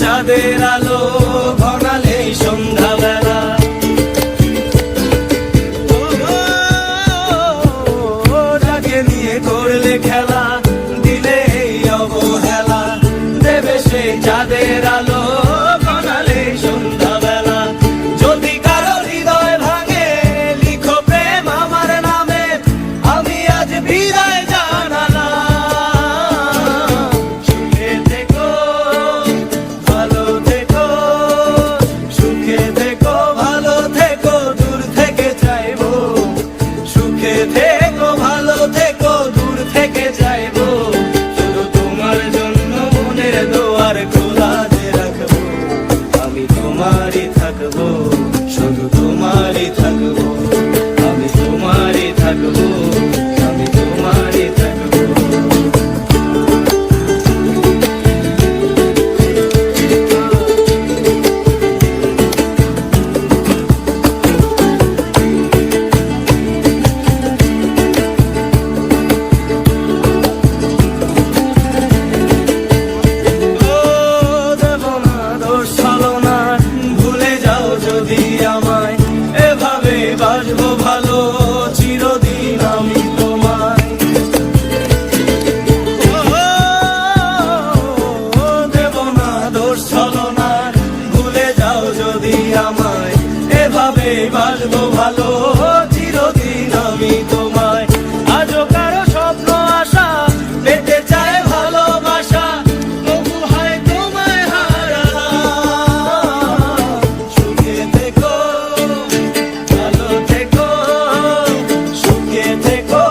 চাঁদের আলো ঘনালেই সন্ধ্যাবেলা, যাকে নিয়ে করলে খেলা দিলে এই অবহেলা, দেবে সেই চাঁদের আলো ঘনালেই সন্ধ্যাবেলা। যদি কারো হৃদয় ভাঙে লিখো প্রেম আমার নামে, আমি আজ বিদায় জানালাম। সুখে থেকো ভালো থেকো, সুখে থেকো ভালো থেকো, দূর থেকে চাইবো। সুখে থেকো ভালো থেকো, দূর থেকে চাইবো। শুধু তোমার জন্য মনের দুয়ার খোলা যে রাখবো, আমি তোমারই থাকবো, শুধু তোমারই থাকবো, আমি তোমারই থাকবো, আমি তোমারই থাকবো। বাসবো ভালো চিরদিন আমি তোমায়, দেব না দোষ ছলনা, ভুলে যাও যদি আমায়। এভাবে বাসবো ভালো চিরদিন আমি তোমায়। আজও কারো স্বপ্ন আশা পেতে চায় ভালোবাসা, তবু হয় তোমায় হারালাম। সুখে থেকো ভালো থেকো, সুখে থেকো